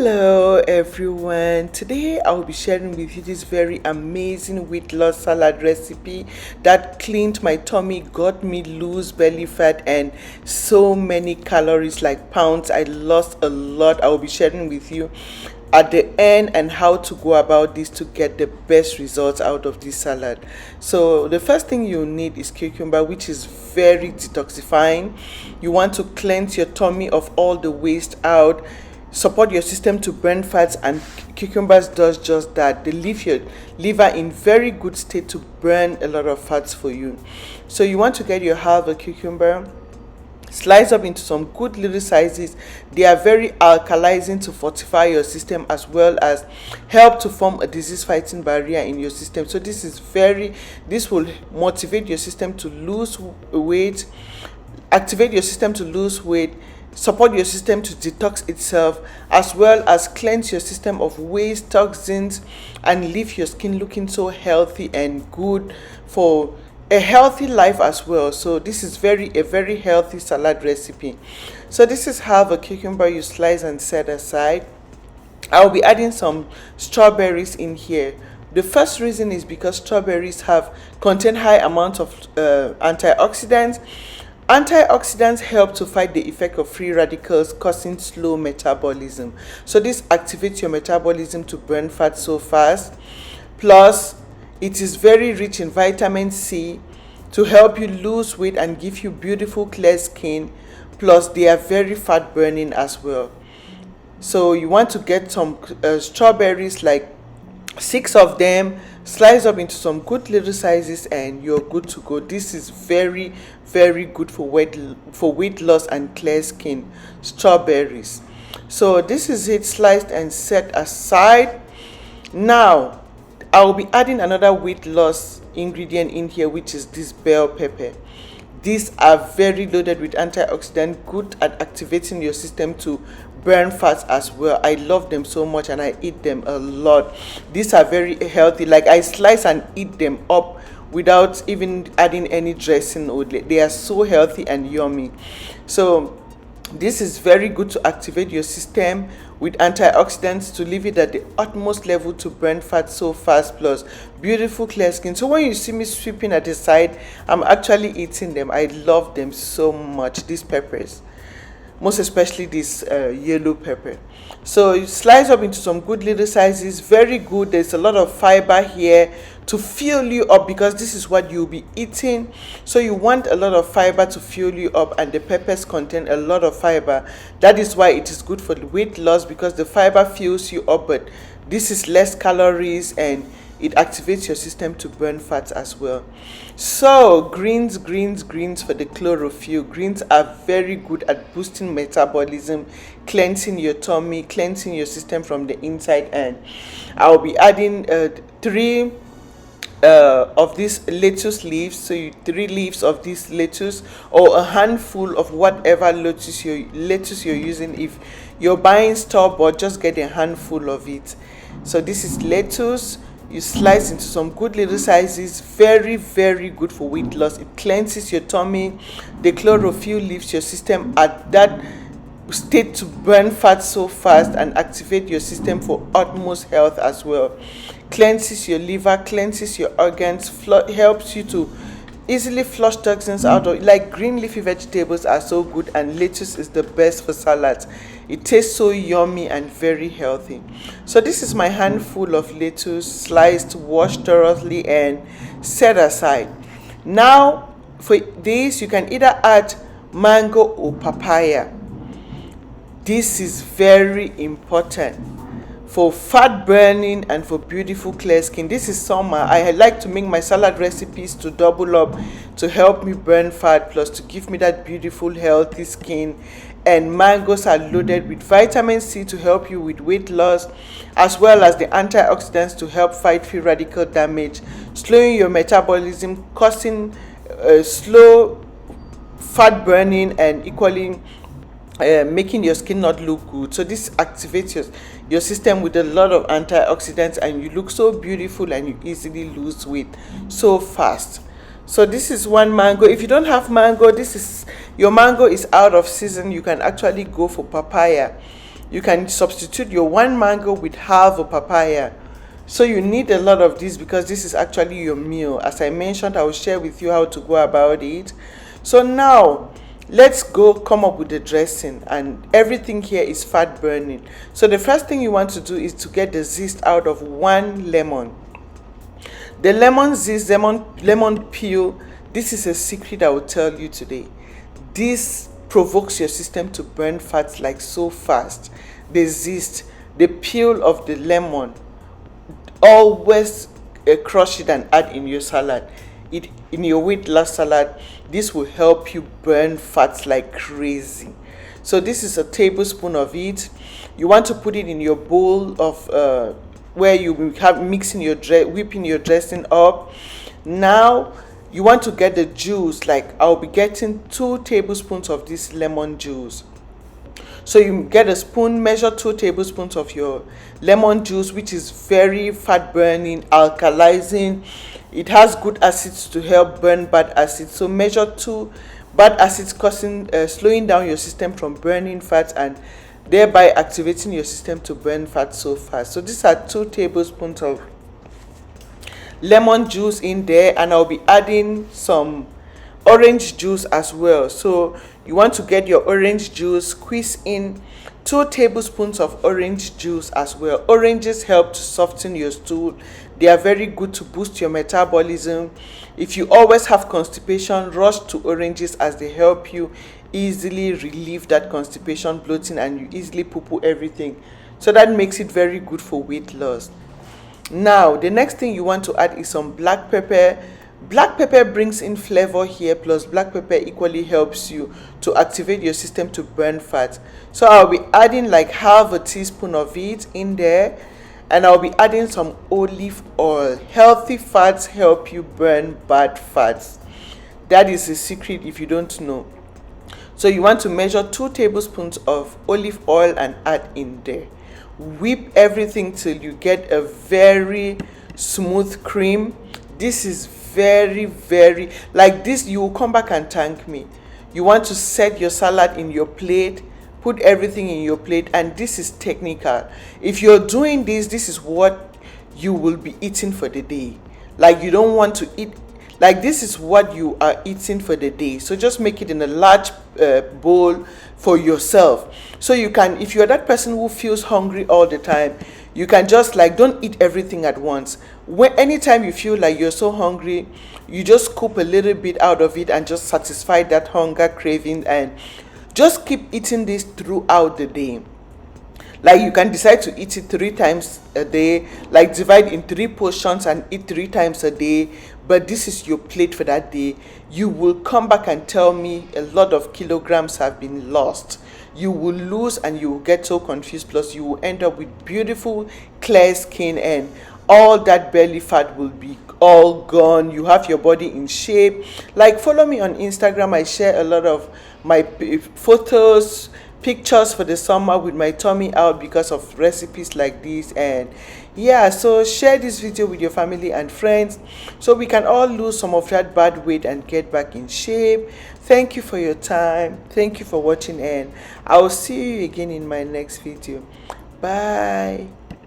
Hello everyone. Today I will be sharing with you this very amazing weight loss salad recipe that cleaned my tummy, got me loose belly fat and so many calories like pounds. I lost a lot. I will be sharing with you at the end and how to go about this to get the best results out of this salad. So the first thing you need is cucumber, which is very detoxifying. You want to cleanse your tummy of all the waste out, support your system to burn fats, and cucumbers does just that. They leave your liver in very good state to burn a lot of fats for you. So you want to get your half a cucumber, slice up into some good little sizes. They are very alkalizing to fortify your system as well as help to form a disease fighting barrier in your system. So this will motivate your system to lose weight, activate your system to lose weight, support your system to detox itself, as well as cleanse your system of waste, toxins, and leave your skin looking so healthy and good for a healthy life as well. So this is a very healthy salad recipe. So this is half a cucumber you slice and set aside. I'll be adding some strawberries in here. The first reason is because strawberries contain high amounts of antioxidants. Antioxidants help to fight the effect of free radicals, causing slow metabolism. So this activates your metabolism to burn fat so fast. Plus, it is very rich in vitamin C to help you lose weight and give you beautiful clear skin. Plus, they are very fat burning as well. So you want to get some strawberries, like 6 of them, slice up into some good little sizes, and you're good to go. This is very good for weight loss and clear skin. Strawberries. So this is it, sliced and set aside. Now I will be adding another weight loss ingredient in here, which is this bell pepper. These are very loaded with antioxidant, good at activating your system to burn fats as well. I love them so much and I eat them a lot. These are very healthy. Like, I slice and eat them up without even adding any dressing. They are so healthy and yummy. So this is very good to activate your system with antioxidants to leave it at the utmost level to burn fat so fast, plus beautiful clear skin. So when you see me sweeping at the side, I'm actually eating them. I love them so much, these peppers, most especially this yellow pepper. So you slice up into some good little sizes. Very good. There's a lot of fiber here to fill you up because this is what you'll be eating. So you want a lot of fiber to fill you up, and the peppers contain a lot of fiber. That is why it is good for the weight loss, because the fiber fills you up, but this is less calories and it activates your system to burn fats as well. So greens for the chlorophyll. Greens are very good at boosting metabolism, cleansing your tummy, cleansing your system from the inside. And I'll be adding 3 of these lettuce leaves. So 3 leaves of this lettuce, or a handful of whatever lettuce you're using. If you're buying store-bought, just get a handful of it. So this is lettuce. You slice into some good little sizes. Very good for weight loss. It cleanses your tummy. The chlorophyll leaves your system at that state to burn fat so fast and activate your system for utmost health as well. Cleanses your liver, cleanses your organs, helps you to easily flush toxins out of, like, green leafy vegetables are so good, and lettuce is the best for salads. It tastes so yummy and very healthy. So this is my handful of lettuce, sliced, washed thoroughly, and set aside. Now for this, you can either add mango or papaya. This is very important for fat burning and for beautiful clear skin. This is summer. I like to make my salad recipes to double up, to help me burn fat, plus to give me that beautiful healthy skin. And mangoes are loaded with vitamin C to help you with weight loss, as well as the antioxidants to help fight free radical damage, slowing your metabolism, causing slow fat burning, and equally making your skin not look good. So this activates your system with a lot of antioxidants, and you look so beautiful and you easily lose weight so fast. So this is one mango. If you don't have mango, your mango is out of season, you can actually go for papaya. You can substitute your one mango with half a papaya. So you need a lot of this because this is actually your meal. As I mentioned, I will share with you how to go about it. So now let's go come up with the dressing, and everything here is fat burning. So the first thing you want to do is to get the zest out of one lemon. The lemon zest, lemon peel, this is a secret I will tell you today. This provokes your system to burn fats like so fast. The zest, the peel of the lemon, always crush it and add in your salad. It in your weight loss salad. This will help you burn fats like crazy. So this is a tablespoon of it. You want to put it in your bowl of where you have mixing your whipping your dressing up. Now you want to get the juice. Like I'll be getting 2 tablespoons of this lemon juice. So you get a spoon, measure 2 tablespoons of your lemon juice, which is very fat burning, alkalizing. It has good acids to help burn bad acids. So measure 2 bad acids, causing slowing down your system from burning fat and thereby activating your system to burn fat so fast. So these are 2 tablespoons of lemon juice in there, and I'll be adding some orange juice as well. So you want to get your orange juice, squeeze in 2 tablespoons of orange juice as well. Oranges help to soften your stool. They are very good to boost your metabolism. If you always have constipation, rush to oranges as they help you easily relieve that constipation, bloating, and you easily poo-poo everything. So that makes it very good for weight loss. Now the next thing you want to add is some black pepper. Black pepper brings in flavor here, plus black pepper equally helps you to activate your system to burn fat. So I'll be adding like half a teaspoon of it in there, and I'll be adding some olive oil. Healthy fats help you burn bad fats. That is a secret if you don't know. So you want to measure 2 tablespoons of olive oil and add in there. Whip everything till you get a very smooth cream. This is very like this. You will come back and thank me. You want to set your salad in your plate, put everything in your plate, and this is technical. If you're doing this, this is what you will be eating for the day. Like you don't want to eat, like this is what you are eating for the day. So just make it in a large bowl for yourself. So you can, if you're that person who feels hungry all the time, you can just like don't eat everything at once. When anytime you feel like you're so hungry, you just scoop a little bit out of it and just satisfy that hunger craving, and just keep eating this throughout the day. Like you can decide to eat it 3 times a day, like divide in 3 portions and eat 3 times a day, but this is your plate for that day. You will come back and tell me a lot of kilograms have been lost. You will lose and you will get so confused, plus you will end up with beautiful clear skin, and all that belly fat will be all gone. You have your body in shape. Like follow me on Instagram. I share a lot of my photos, pictures for the summer with my tummy out because of recipes like this. And yeah, so share this video with your family and friends so we can all lose some of that bad weight and get back in shape. Thank you for your time. Thank you for watching, and I will see you again in my next video. Bye.